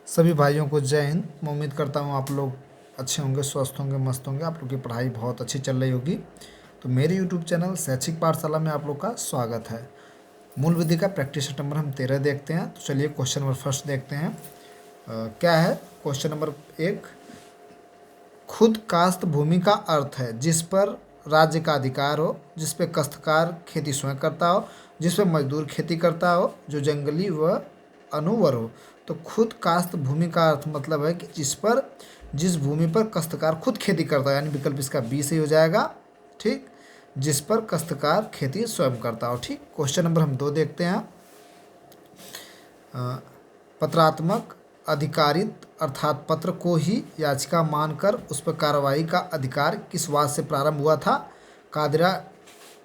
सभी भाइयों को जय हिंद। मैं उम्मीद करता हूँ आप लोग अच्छे होंगे, स्वस्थ होंगे, मस्त होंगे। आप लोग की पढ़ाई बहुत अच्छी चल रही होगी। तो मेरे यूट्यूब चैनल शैक्षिक पाठशाला में आप लोग का स्वागत है। मूल विधि का प्रैक्टिस सेट नंबर हम 13 देखते हैं। तो चलिए क्वेश्चन नंबर फर्स्ट देखते हैं। क्या है क्वेश्चन नंबर 1। खुद काश्त भूमि का अर्थ है जिस पर राज्य का अधिकार हो, जिस पे काश्तकार खेती स्वयं करता हो, जिस पे मजदूर खेती करता हो, जो जंगली व अनुवर हो। तो खुद काश्त भूमि का अर्थ मतलब है कि जिस भूमि पर काश्तकार खुद खेती करता है, यानी विकल्प इसका बी सही हो जाएगा। ठीक, जिस पर काश्तकार खेती स्वयं करता हो। ठीक, क्वेश्चन नंबर हम 2 देखते हैं। पत्रात्मक अधिकारित अर्थात पत्र को ही याचिका मानकर उस पर कार्रवाई का अधिकार किस वाद से प्रारंभ हुआ था? कादिरा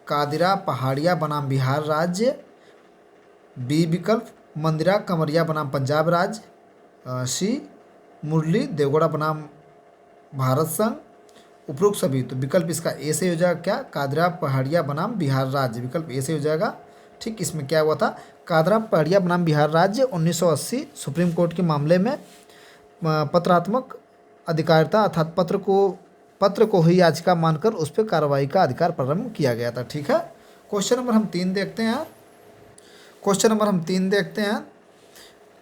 कादिरा पहाड़िया बनाम बिहार राज्य, बी विकल्प मंदिरा कमरिया बनाम पंजाब राज्य, सी मुरली देवगौड़ा बनाम भारत संघ, उपरोक्त सभी। तो विकल्प इसका ए से हो जाएगा क्या? कादरा पहाड़िया बनाम बिहार राज्य, विकल्प ए से हो जाएगा। ठीक, इसमें क्या हुआ था? कादरा पहाड़िया बनाम बिहार राज्य 1980 सुप्रीम कोर्ट के मामले में पत्रात्मक अधिकारिता अर्थात पत्र को ही याचिका मानकर उस पर कार्रवाई का अधिकार प्रारंभ किया गया था। ठीक है, क्वेश्चन नंबर हम 3 देखते हैं। क्वेश्चन नंबर हम 3 देखते हैं।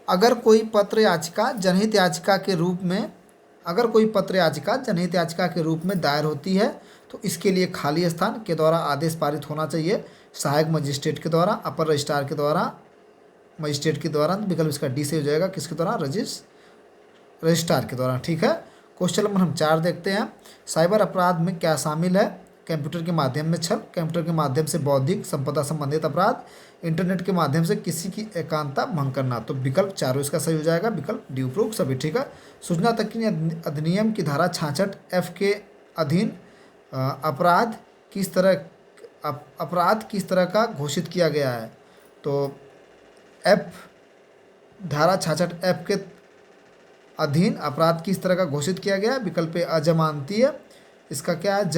अगर कोई पत्र याचिका जनहित याचिका के रूप में दायर होती है तो इसके लिए खाली स्थान के द्वारा आदेश पारित होना चाहिए, सहायक मजिस्ट्रेट के द्वारा, अपर रजिस्ट्रार के द्वारा, मजिस्ट्रेट के द्वारा। विकल्प इसका डी से हो जाएगा, किसके द्वारा? रजिस्ट्रार के द्वारा। ठीक है, क्वेश्चन नंबर हम 4 देखते हैं। साइबर अपराध में क्या शामिल है? कंप्यूटर के माध्यम में छल, कंप्यूटर के माध्यम से बौद्धिक संपदा संबंधित अपराध, इंटरनेट के माध्यम से किसी की एकांतता भंग करना। तो विकल्प चारों इसका सही हो जाएगा, विकल्प डी उपरोक्त सभी। ठीक है, सूचना तकनीकी अधिनियम की धारा 66 एफ के अधीन अपराध किस तरह का घोषित किया गया है? तो एफ धारा 66 एफ के अधीन अपराध किस तरह का घोषित किया गया? विकल्प ए अजमानती है, इसका क्या है?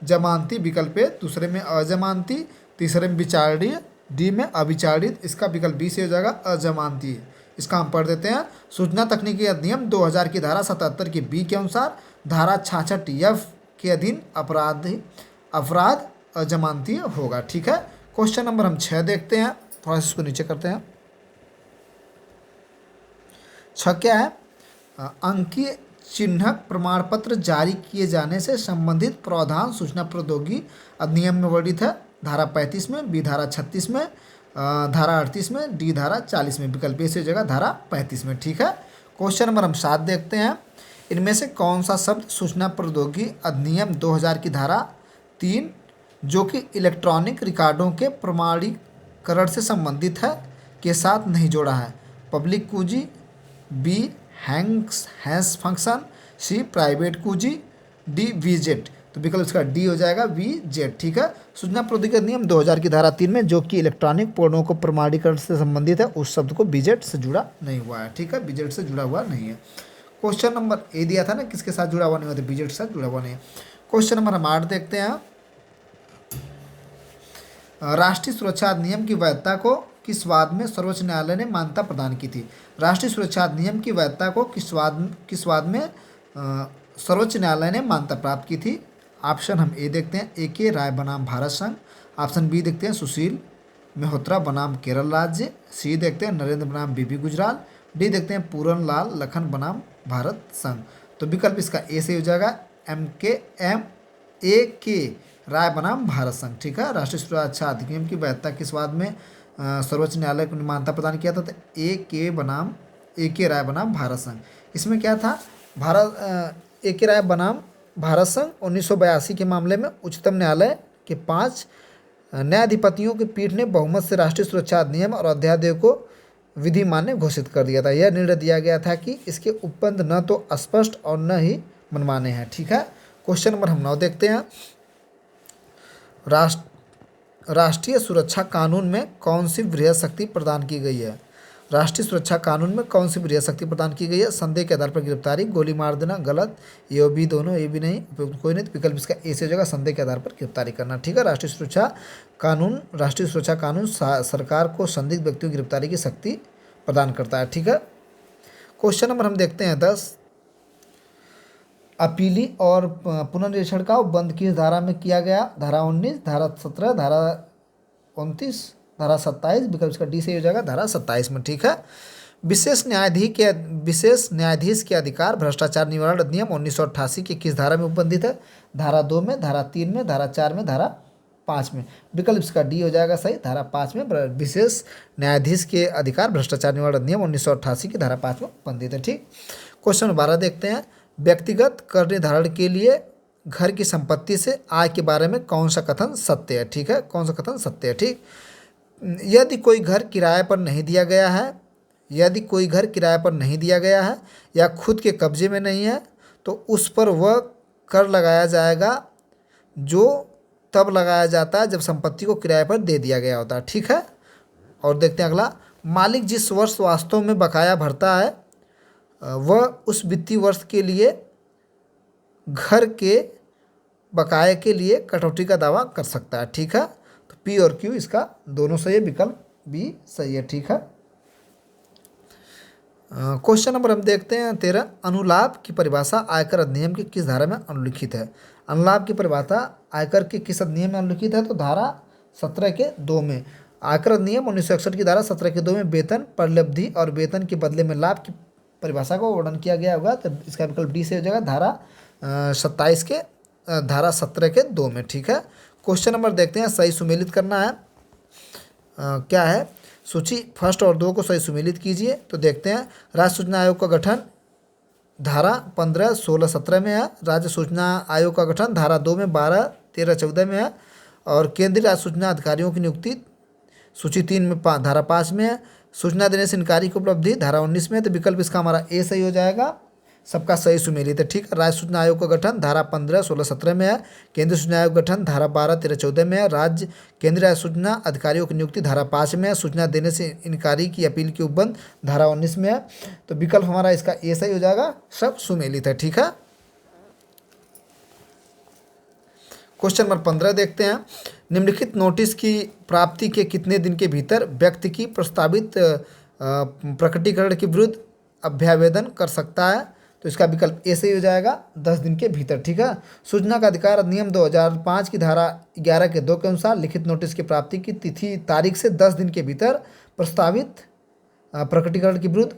जमानती विकल्प है, दूसरे में अजमानती, तीसरे में विचारणीय, डी में अविचारित। इसका विकल्प बी से हो जाएगा अजमानती। इसका हम पढ़ देते हैं। सूचना तकनीकी अधिनियम 2000 की धारा 77 की बी के अनुसार धारा 66 एफ के अधीन अपराध अजमानती होगा। ठीक है, क्वेश्चन नंबर हम 6 देखते हैं। थोड़ा सा इसको नीचे करते हैं। 6 क्या है? अंकीय चिन्हक प्रमाण पत्र जारी किए जाने से संबंधित प्रावधान सूचना प्रौद्योगिकी अधिनियम में वर्णित है। धारा 35 में, बी धारा 36 में, धारा 38 में, डी धारा 40 में। विकल्प ए से जगह धारा 35 में। ठीक है, क्वेश्चन नंबर हम 7 देखते हैं। इनमें से कौन सा शब्द सूचना प्रौद्योगिकी अधिनियम 2000 की धारा 3 जो कि इलेक्ट्रॉनिक रिकॉर्डों के प्रमाणीकरण से संबंधित है के साथ नहीं जोड़ा है? पब्लिक कुंजी, बी हैश फंक्शन, सी प्राइवेट कुंजी, डी वीजेट। तो विकल्प इसका डी हो जाएगा, वीजेट। ठीक है, सूचना प्रौद्योगिकी अधिनियम 2000 की धारा 3 में जो कि इलेक्ट्रॉनिक पूर्णों को प्रमाणीकरण से संबंधित है उस शब्द को वीजेट से जुड़ा नहीं हुआ है। ठीक है, वीजेट से जुड़ा हुआ नहीं है। क्वेश्चन नंबर ए दिया था ना, किसके साथ जुड़ा हुआ नहीं होता? वीजेट के साथ जुड़ा हुआ नहीं है। क्वेश्चन नंबर हम 8 देखते हैं। राष्ट्रीय सुरक्षा अधिनियम की वैधता को किस वाद में सर्वोच्च न्यायालय ने मान्यता प्रदान की थी? राष्ट्रीय सुरक्षा अधिनियम की वैधता को किस वाद में सर्वोच्च न्यायालय ने मान्यता प्राप्त की थी? ऑप्शन हम ए देखते हैं, ए के राय बनाम भारत संघ। ऑप्शन बी देखते हैं, सुशील मेहोत्रा बनाम केरल राज्य। सी देखते हैं, नरेंद्र बनाम बीबी गुजराल। डी देखते हैं, पूरन लाल लखन बनाम भारत संघ। तो विकल्प इसका ए से हो जाएगा, ए के राय बनाम भारत संघ। ठीक है, राष्ट्रीय सुरक्षा अधिनियम की वैधता किस वाद में सर्वोच्च न्यायालय को मान्यता प्रदान किया था? तो ए के राय बनाम भारत संघ। इसमें क्या था? ए के राय बनाम भारत संघ 1982 के मामले में उच्चतम न्यायालय के 5 न्यायाधिपतियों की पीठ ने बहुमत से राष्ट्रीय सुरक्षा अधिनियम और अध्यादेश को विधि मान्य घोषित कर दिया था। यह निर्णय दिया गया था कि इसके उपबंध न तो अस्पष्ट और न ही मनमाने हैं। ठीक है, क्वेश्चन नंबर हम 9 देखते हैं। राष्ट्रीय सुरक्षा कानून में कौन सी वृहद शक्ति प्रदान की गई है? राष्ट्रीय सुरक्षा कानून में कौन सी वृहद शक्ति प्रदान की गई है? संदेह के आधार पर गिरफ्तारी, गोली मार देना, गलत, ये और बी दोनों, ये भी नहीं, कोई नहीं। विकल्प इसका ए से हो जाएगा, संदेह के आधार पर गिरफ्तारी करना। ठीक है, राष्ट्रीय सुरक्षा कानून सरकार को संदिग्ध व्यक्तियों की गिरफ्तारी की शक्ति प्रदान करता है। ठीक है, क्वेश्चन नंबर हम देखते हैं 10। अपीली और पुनर्निरीक्षण का बंद किस धारा में किया गया? धारा 19, धारा 17, धारा 29, धारा 27। विकल्प इसका डी सही हो जाएगा, धारा 27 में। ठीक है। विशेष न्यायाधीश के अधिकार भ्रष्टाचार निवारण अधिनियम 1988 की किस धारा में उपबंधित है? धारा 2 में, धारा 3 में, धारा 4 में, धारा 5 में। विकल्प इसका डी हो जाएगा सही, धारा 5 में। विशेष न्यायाधीश के अधिकार भ्रष्टाचार निवारण अधिनियम 1988 की धारा 5 में उपबंधित है। ठीक। क्वेश्चन नंबर 12 देखते हैं। व्यक्तिगत कर निर्धारण के लिए घर की संपत्ति से आय के बारे में कौन सा कथन सत्य है? ठीक है, कौन सा कथन सत्य है? ठीक। यदि कोई घर किराए पर नहीं दिया गया है, यदि कोई घर किराए पर नहीं दिया गया है या खुद के कब्जे में नहीं है, तो उस पर वह कर लगाया जाएगा जो तब लगाया जाता है जब संपत्ति को किराए पर दे दिया गया होता है। ठीक है। और देखते हैं अगला। मालिक जिस वर्ष वास्तव में बकाया भरता है वह उस वित्तीय वर्ष के लिए घर के बकाये के लिए कटौती का दावा कर सकता है। ठीक है। तो पी और क्यू इसका दोनों सही है, विकल्प बी सही है। ठीक है। क्वेश्चन नंबर हम देखते हैं 13। अनुलाभ की परिभाषा आयकर अधिनियम की किस धारा में अनुलिखित है? अनुलाभ की परिभाषा आयकर के किस अधिनियम में अनुलिखित है? तो धारा 17 के 2 में। आयकर अधिनियम 1961 की धारा 17 के 2 में वेतन, परिलब्धि और वेतन के बदले में लाभ की परिभाषा को वर्णन किया गया होगा। तो इसका विकल्प डी से हो जाएगा, धारा 27 के धारा 17 के 2 में। ठीक है। क्वेश्चन नंबर देखते हैं, सही सुमेलित करना है। क्या है? सूची 1 और 2 को सही सुमेलित कीजिए। तो देखते हैं। राज्य सूचना आयोग का गठन धारा 15, 16, 17 में है। राज्य सूचना आयोग का गठन धारा 2 में, 12, 13, 14 में है। और केंद्रीय राज्य सूचना अधिकारियों की नियुक्ति सूची 3 में धारा 5 में है। सूचना देने से इनकारी की उपलब्धि धारा 19 में है। तो विकल्प इसका हमारा ए सही हो जाएगा, सबका सही सुमेलित है। ठीक है। राज्य सूचना आयोग का गठन धारा 15, 16, 17 में है। केंद्रीय सूचना आयोग गठन धारा 12, 13, 14 में है। राज्य केंद्रीय राज्य सूचना अधिकारियों की नियुक्ति धारा 5 में है। सूचना देने से इनकारी की अपील की उपबंध धारा 19 में है। तो विकल्प हमारा इसका ए सही हो जाएगा, सब सुमेलित है। ठीक है। क्वेश्चन नंबर 15 देखते हैं। निम्नलिखित नोटिस की प्राप्ति के कितने दिन के भीतर व्यक्ति की प्रस्तावित प्रकटीकरण के विरुद्ध अभ्यावेदन कर सकता है? तो इसका विकल्प ए सही हो जाएगा, 10 दिन के भीतर। ठीक है। सूचना का अधिकार अधिनियम 2005 की धारा 11 के 2 के अनुसार लिखित नोटिस की प्राप्ति की तिथि तारीख से 10 दिन के भीतर प्रस्तावित प्रकटीकरण के विरुद्ध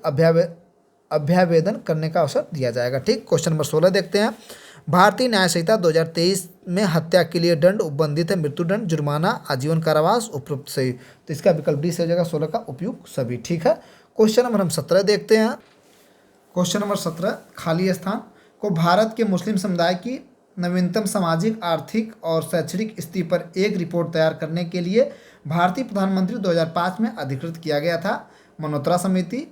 अभ्यावेदन करने का अवसर दिया जाएगा। ठीक। क्वेश्चन नंबर 16 देखते हैं। भारतीय न्याय संहिता 2023 में हत्या के लिए दंड उपबंधित है मृत्युदंड, जुर्माना, आजीवन कारावास, उपरोक्त सही। तो इसका विकल्प डी से हो जाएगा, 16 का उपयुक्त सभी। ठीक है। क्वेश्चन नंबर हम 17 देखते हैं। Question number 17। खाली स्थान को भारत के मुस्लिम समुदाय की नवीनतम सामाजिक, आर्थिक और शैक्षणिक स्थिति पर एक रिपोर्ट तैयार करने के लिए भारतीय प्रधानमंत्री 2005 में अधिकृत किया गया था। मल्होत्रा समिति,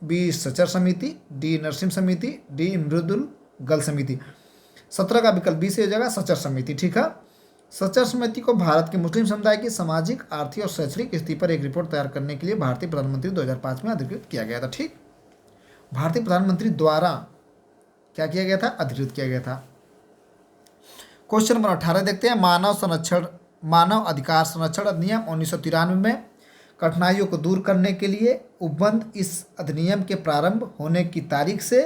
बी सचर समिति, डी नरसिम्हा समिति, डी मृदुल गल समिति। 17 का विकल्प बी से हो जाएगा, सचर समिति। ठीक है। सचर समिति को भारत के मुस्लिम समुदाय की सामाजिक, आर्थिक और शैक्षणिक स्थिति पर एक रिपोर्ट तैयार करने के लिए भारतीय प्रधानमंत्री 2005 में अधिकृत किया गया था। ठीक। भारतीय प्रधानमंत्री द्वारा क्या किया गया था? अधिकृत किया गया था। क्वेश्चन नंबर 18 देखते हैं। मानव अधिकार संरक्षण अधिनियम 1993 में कठिनाइयों को दूर करने के लिए उपबंध इस अधिनियम के प्रारंभ होने की तारीख से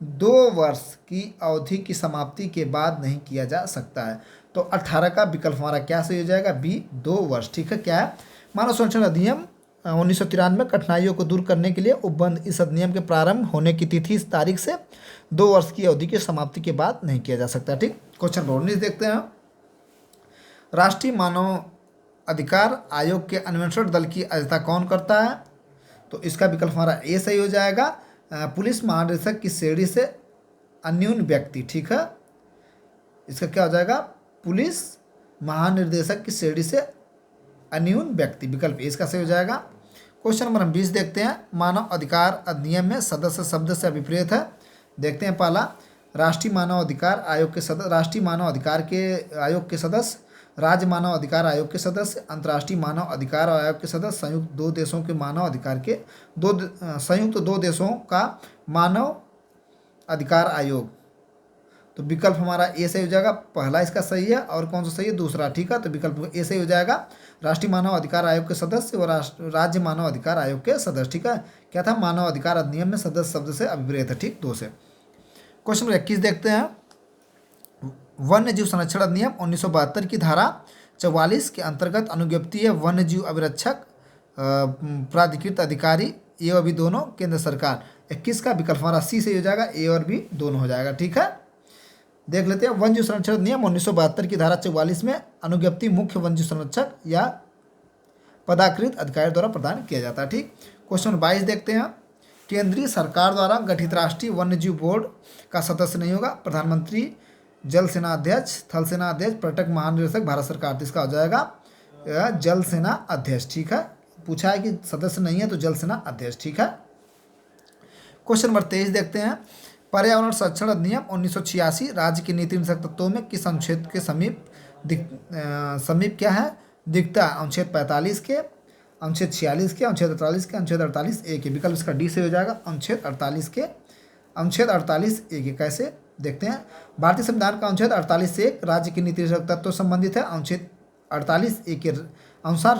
2 वर्ष की अवधि की समाप्ति के बाद नहीं किया जा सकता है। तो 18 का विकल्प हमारा क्या सही हो जाएगा? बी 2 वर्ष। ठीक है। क्या है? मानव संरक्षण अधिनियम 1993 में कठिनाइयों को दूर करने के लिए उपबंध इस अधिनियम के प्रारंभ होने की तिथि इस तारीख से 2 वर्ष की अवधि की समाप्ति के बाद नहीं किया जा सकता। ठीक। क्वेश्चन नंबर 19 देखते हैं। राष्ट्रीय मानव अधिकार आयोग के अन्वेषण दल की अध्यक्षता कौन करता है? तो इसका विकल्प हमारा ए सही हो जाएगा, पुलिस महानिदेशक की श्रेणी से अन्यून व्यक्ति। ठीक है। इसका क्या हो जाएगा? पुलिस महानिदेशक की श्रेणी से अन्यून व्यक्ति। विकल्प ए इसका सही हो जाएगा। क्वेश्चन नंबर हम 20 देखते हैं। मानव अधिकार अधिनियम में सदस्य शब्द से अभिप्रेत है। देखते हैं। पहला, राष्ट्रीय मानव अधिकार आयोग के सदस्य, राष्ट्रीय मानव अधिकार के आयोग के सदस्य, राज्य मानव अधिकार आयोग के सदस्य, अंतर्राष्ट्रीय मानव अधिकार आयोग के सदस्य, संयुक्त 2 देशों के मानव अधिकार के संयुक्त 2 देशों का मानव अधिकार आयोग तो विकल्प हमारा ए सही हो जाएगा, पहला इसका सही है। और कौन सा सही है? दूसरा। ठीक है, तो विकल्प ए सही हो जाएगा। राष्ट्रीय मानव अधिकार आयोग के सदस्य और राज्य मानव अधिकार आयोग के सदस्य। ठीक है, क्या था? मानव अधिकार अधिनियम में सदस्य शब्द से अभिप्रेत है। ठीक, 2 से। क्वेश्चन नंबर 21 देखते हैं। वन्य जीव संरक्षण अधिनियम 1972 की धारा 44 के अंतर्गत अनुज्ञप्तीय वन्य जीव अभिरक्षक प्राधिकृत अधिकारी ये और बी दोनों केंद्र सरकार। 21 का विकल्प हमारा सी से हो जाएगा, ए और बी दोनों हो जाएगा। ठीक है, देख लेते हैं। वन्य जीव संरक्षण अधिनियम 1972 की धारा 44 में अनुज्ञप्ति मुख्य वन्य जीव संरक्षक या पदाकृत अधिकारी द्वारा प्रदान किया जाता है। ठीक, क्वेश्चन नंबर 22 देखते हैं। केंद्रीय सरकार द्वारा गठित राष्ट्रीय वन्य जीव बोर्ड का सदस्य नहीं होगा प्रधानमंत्री, जल सेना अध्यक्ष, थल सेना अध्यक्ष, पर्यटक महानिदेशक, भारत सरकार। तो इसका हो जाएगा जल सेना अध्यक्ष। ठीक है, पूछा है कि सदस्य नहीं है तो जल सेना अध्यक्ष। ठीक है, क्वेश्चन नंबर 23 देखते हैं। पर्यावरण संरक्षण अधिनियम 1986 राज्य की नीति निर्देशक तत्वों में किस अनुच्छेद के समीप क्या है दिखता है? अनुच्छेद 45 के, अनुच्छेद 46 के, अनुच्छेद 48 के, अनुच्छेद 48A के। विकल्प इसका डी से हो जाएगा, अनुच्छेद 48 के, अनुच्छेद 48A के। कैसे देखते हैं? भारतीय संविधान का अनुच्छेद 48 से राज्य की नीति निर्देशक तत्व संबंधित है। अनुच्छेद 48A के अनुसार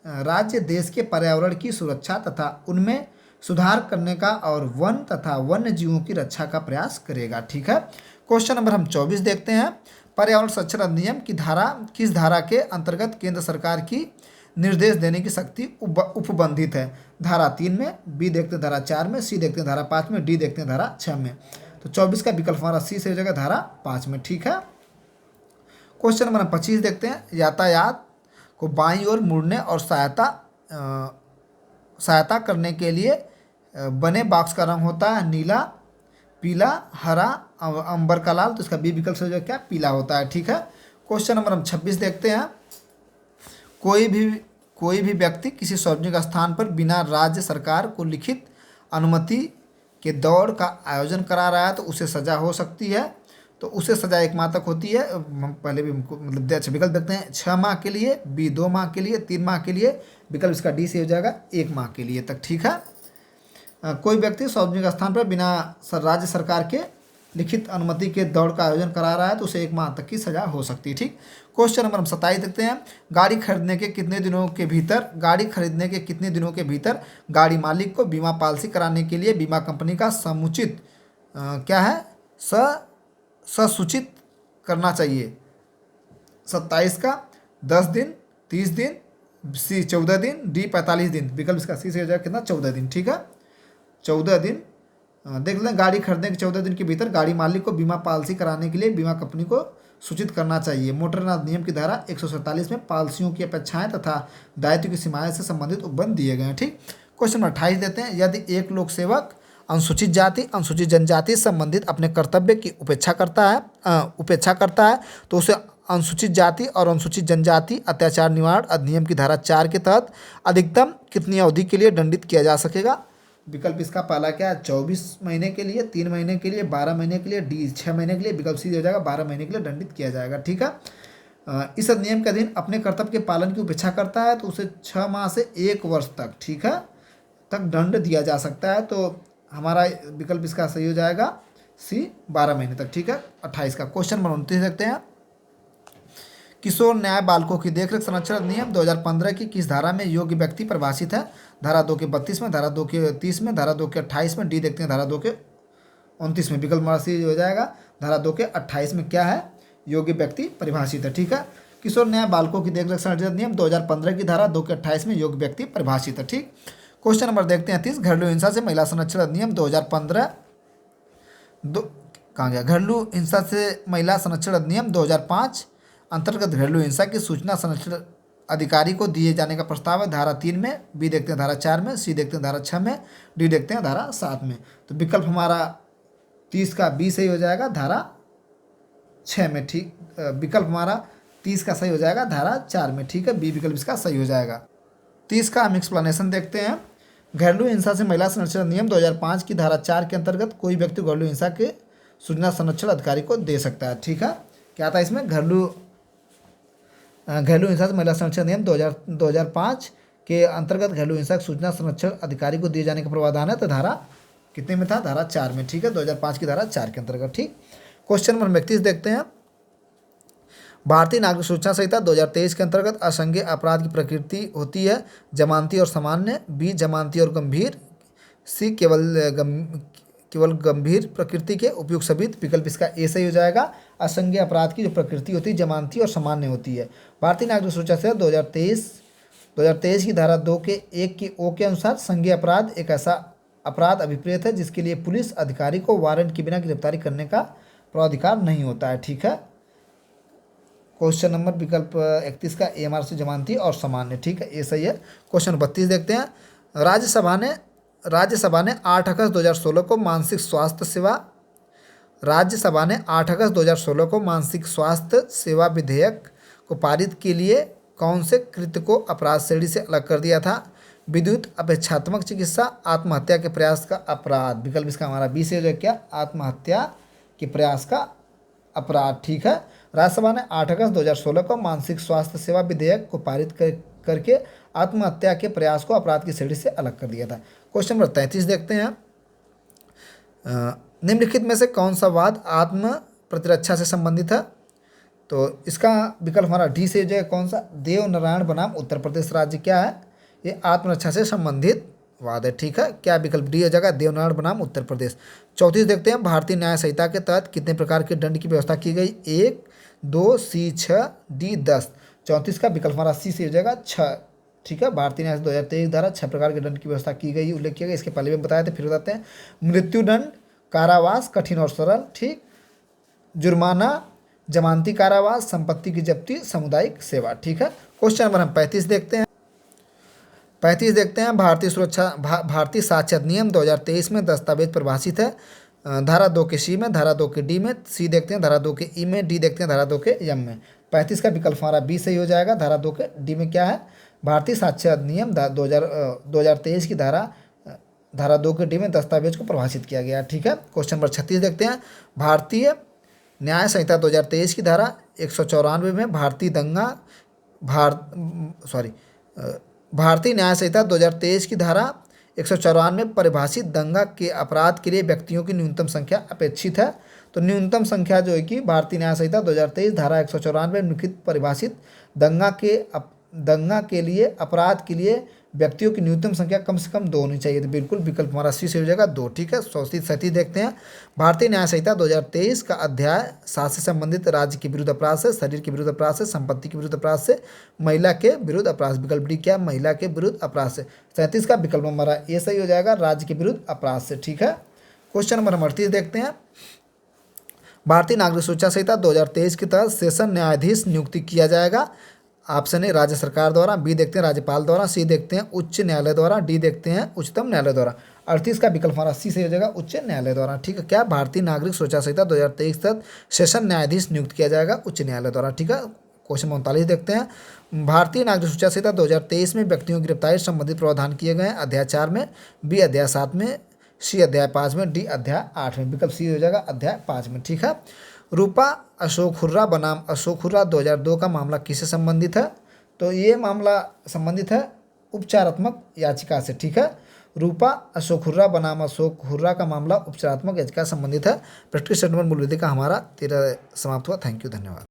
राज्य देश के पर्यावरण की सुरक्षा तथा उनमें सुधार करने का और वन तथा वन्य जीवों की रक्षा का प्रयास करेगा। ठीक है, क्वेश्चन नंबर हम 24 देखते हैं। पर्यावरण संरक्षण अधिनियम की धारा किस धारा के अंतर्गत केंद्र सरकार की निर्देश देने की शक्ति उपबंधित है? धारा 3 में, बी देखते हैं धारा 4 में, सी देखते हैं धारा 5 में, डी देखते हैं धारा 6 में। तो 24 का विकल्प हमारा सी से हो जाएगा, धारा 5 में। ठीक है, क्वेश्चन नंबर 25 देखते हैं। यातायात को बाईं ओर मुड़ने और सहायता करने के लिए बने बॉक्स का रंग होता है नीला, पीला, हरा, अंबर का लाल। तो इसका बी विकल्प से हो जाएगा क्या? पीला होता है। ठीक है, क्वेश्चन नंबर हम 26 देखते हैं। कोई भी व्यक्ति किसी सार्वजनिक स्थान पर बिना राज्य सरकार को लिखित अनुमति के दौड़ का आयोजन करा रहा है तो उसे सजा हो सकती है। तो उसे सजा 1 माह तक होती है। हम पहले भी मतलब विकल्प देखते हैं। 6 माह के लिए, बी 2 माह के लिए, 3 माह के लिए। विकल्प इसका डी से हो जाएगा, 1 माह के लिए तक। ठीक है, कोई व्यक्ति सार्वजनिक स्थान पर बिना राज्य सरकार के लिखित अनुमति के दौड़ का आयोजन करा रहा है तो उसे 1 माह तक की सजा हो सकती है। ठीक, क्वेश्चन नंबर हम 27 देखते हैं। गाड़ी खरीदने के कितने दिनों के भीतर गाड़ी मालिक को बीमा पॉलिसी कराने के लिए बीमा कंपनी का समुचित क्या है ससूचित करना चाहिए? 27 का 10 दिन, 30 दिन, सी 14 दिन, डी 45 दिन। विकल्प इसका सी से हो जाएगा कितना? 14 दिन। ठीक है, 14 दिन। देख लें, गाड़ी खरीदने के 14 दिन के भीतर गाड़ी मालिक को बीमा पॉलिसी कराने के लिए बीमा कंपनी को सूचित करना चाहिए। मोटर अधिनियम की धारा 147 में पॉलिसियों की अपेक्षाएं तथा दायित्व की सीमाएं से संबंधित उपबंध दिए गए हैं। ठीक, क्वेश्चन नंबर 28 देते हैं। यदि एक लोक सेवक अनुसूचित जाति, अनुसूचित जनजाति संबंधित अपने कर्तव्य की उपेक्षा करता है तो उसे अनुसूचित जाति और अनुसूचित जनजाति अत्याचार निवारण अधिनियम की धारा 4 के तहत अधिकतम कितनी अवधि के लिए दंडित किया जा सकेगा? विकल्प इसका पहला क्या है? 24 महीने के लिए, 3 महीने के लिए, 12 महीने के लिए, डी 6 महीने के लिए। विकल्प सी हो जाएगा, 12 महीने के लिए दंडित किया जाएगा। ठीक है, इस अधिनियम के अधीन अपने कर्तव्य के पालन की उपेक्षा करता है तो उसे 6 माह से 1 वर्ष तक, ठीक है, तक दंड दिया जा सकता है। तो हमारा विकल्प इसका सही हो जाएगा सी, 12 महीने तक। ठीक है, 28 का। क्वेश्चन नंबर 29 देखते हैं। किशोर न्याय बालकों की देखरेख संरक्षण अधिनियम 2015 की किस धारा में योग्य व्यक्ति परिभाषित है? धारा 2 के 32 में, धारा 2 के 30 में, धारा 2 के 28 में, डी देखते हैं धारा 2 के 29 में। विकल्प हमारा सी हो जाएगा, धारा 2 के 28 में क्या है? योग्य व्यक्ति परिभाषित है। ठीक है, किशोर न्याय बालकों की देखरेख संरक्षण अधिनियम 2015 की धारा 2 के 28 में योग्य व्यक्ति परिभाषित है। ठीक, क्वेश्चन नंबर देखते हैं 30। घरेलू हिंसा से महिला संरक्षण अधिनियम 2015 कहाँ गया? घरेलू हिंसा से महिला संरक्षण अधिनियम 2005 अंतर्गत घरेलू हिंसा की सूचना संरक्षण अधिकारी को दिए जाने का प्रस्ताव है। धारा 3 में, बी देखते हैं धारा 4 में, सी देखते हैं धारा 6 में, डी देखते हैं धारा 7 में। तो विकल्प हमारा 30 का बी सही हो जाएगा, धारा 6 में। ठीक, विकल्प हमारा 30 का सही हो जाएगा, धारा 4 में। ठीक है, बी विकल्प इसका सही हो जाएगा। 30 का हम एक्सप्लेनेशन देखते हैं। घरेलू हिंसा से महिला संरक्षण अधिनियम 2005 की धारा 4 के अंतर्गत कोई व्यक्ति घरेलू हिंसा के सूचना संरक्षण अधिकारी को दे सकता है। ठीक है, क्या था इसमें? घरेलू हिंसा से महिला संरक्षण अधिनियम 2005 के अंतर्गत घरेलू हिंसा की सूचना संरक्षण अधिकारी को दिए जाने का प्रावधान है। तो धारा कितने में था? धारा 4 में। ठीक है, 2005 की धारा 4 के अंतर्गत। ठीक, क्वेश्चन नंबर 31 देखते हैं। भारतीय नागरिक सूचना संहिता 2023 के अंतर्गत असंज्ञेय अपराध की प्रकृति होती है जमानती और सामान्य, बी जमानती और गंभीर, सी केवल गंभीर प्रकृति के। उपयुक्त सभी विकल्प इसका ए सही हो जाएगा। असंज्ञेय अपराध की जो प्रकृति होती है जमानती और सामान्य होती है। भारतीय नागरिक सूचना संहिता 2023 की धारा 2 के 1 की ओ के अनुसार संज्ञेय अपराध एक ऐसा अपराध अभिप्रेत है जिसके लिए पुलिस अधिकारी को वारंट के बिना गिरफ्तारी करने का प्राधिकार नहीं होता है। ठीक है, क्वेश्चन नंबर विकल्प 31 का एमआर से जमानती और सामान्य। ठीक है, ये सही है। क्वेश्चन 32 देखते हैं। राज्यसभा ने 8 अगस्त 2016 को मानसिक स्वास्थ्य सेवा विधेयक को पारित के लिए कौन से कृत्य को अपराध श्रेणी से अलग कर दिया था? विद्युत अपेक्षात्मक चिकित्सा, आत्महत्या के प्रयास का अपराध। विकल्प इसका हमारा बी से हो जाएगा क्या? आत्महत्या के प्रयास का अपराध। ठीक है, राज्यसभा ने 8 अगस्त 2016 को मानसिक स्वास्थ्य सेवा विधेयक को पारित करके आत्महत्या के प्रयास को अपराध की श्रेणी से अलग कर दिया था। क्वेश्चन नंबर 33 देखते हैं। निम्नलिखित में से कौन सा वाद आत्म प्रतिरक्षा से संबंधित है? तो इसका विकल्प हमारा डी से हो जाएगा। कौन सा? देवनारायण बनाम उत्तर प्रदेश राज्य क्या है? ये आत्मरक्षा से संबंधित वाद है। ठीक है, क्या विकल्प डी हो जाएगा? देवनारायण बनाम उत्तर प्रदेश। 34 देखते हैं। भारतीय न्याय संहिता के तहत कितने प्रकार के दंड की व्यवस्था की गई? 1, 2, सी 6, डी 10। 34 का विकल्प हमारा सी से हो जाएगा 6। ठीक है, भारतीय न्याय 2023 द्वारा 6 प्रकार के दंड की व्यवस्था की गई, उल्लेख किया गया। इसके पहले भी बताए थे, फिर बताते हैं। मृत्युदंड, कारावास कठिन और सरल, ठीक, जुर्माना, जमानती कारावास, संपत्ति की जब्ती, सामुदायिक सेवा। ठीक है, क्वेश्चन नंबर हम 35 देखते हैं। 35 देखते हैं। भारतीय साक्ष्य अधिनियम 2023 में दस्तावेज परिभाषित है धारा 2 के सी में, धारा 2 के डी में, सी देखते हैं धारा 2 के ई में, डी देखते हैं धारा 2 के एम में। 35 का विकल्प हमारा बी सही हो जाएगा। धारा 2 के डी में क्या है? भारतीय साक्ष्य अधिनियम 2023 की धारा 2 के डी में दस्तावेज को परिभाषित किया गया। ठीक है, क्वेश्चन नंबर 36 देखते हैं। भारतीय न्याय संहिता 2023 की धारा 194 में भारतीय न्याय संहिता 2023 की धारा 194 में परिभाषित दंगा के अपराध के लिए व्यक्तियों की न्यूनतम संख्या अपेक्षित है। तो न्यूनतम संख्या जो है कि भारतीय न्याय संहिता 2023 धारा 194 में निम्नलिखित परिभाषित दंगा के लिए अपराध के लिए व्यक्तियों की न्यूनतम संख्या कम से कम 2 होनी चाहिए। तो बिल्कुल विकल्प हमारा सी से हो जाएगा 2। ठीक है, 37 देखते हैं। भारतीय न्याय संहिता 2023 का अध्याय 7 से संबंधित राज्य के विरुद्ध अपराध से, शरीर के विरुद्ध अपराध से, संपत्ति के विरुद्ध अपराध से, महिला के विरुद्ध अपराध। विकल्प डी क्या? महिला के विरुद्ध अपराध से। 37 का विकल्प हमारा ए सही हो जाएगा, राज्य के विरुद्ध अपराध से। ठीक है, क्वेश्चन नंबर 38 देखते हैं। भारतीय नागरिक सूचना संहिता 2023 के तहत सेशन न्यायाधीश नियुक्ति किया जाएगा। ऑप्शन ए राज्य सरकार द्वारा, बी देखते हैं राज्यपाल द्वारा, सी देखते हैं उच्च न्यायालय द्वारा, डी देखते हैं उच्चतम न्यायालय द्वारा। 38 का विकल्प हमारा सी से हो जाएगा, उच्च न्यायालय द्वारा। ठीक है, क्या? भारतीय नागरिक सूचना संहिता 2023 तहत सेशन न्यायाधीश नियुक्त किया जाएगा उच्च न्यायालय द्वारा। ठीक है, क्वेश्चन 39 देखते हैं। भारतीय नागरिक सूचना संहिता 2023 में व्यक्तियों की गिरफ्तारी से संबंधित प्रावधान किए गए हैं। अध्याय 4 में, बी अध्याय 7 में, सी अध्याय 5 में, डी अध्याय 8 में। विकल्प सी हो जाएगा अध्याय 5 में। ठीक है, रूपा अशोक हुर्रा बनाम अशोक हुर्रा 2002 का मामला किससे संबंधित है? तो ये मामला संबंधित है उपचारात्मक याचिका से। ठीक है, रूपा अशोक हुर्रा बनाम अशोक हुर्रा का मामला उपचारात्मक याचिका संबंधित है। प्रैक्टिस सेट नंबर मूल विधि का हमारा 13 समाप्त हुआ। थैंक यू, धन्यवाद।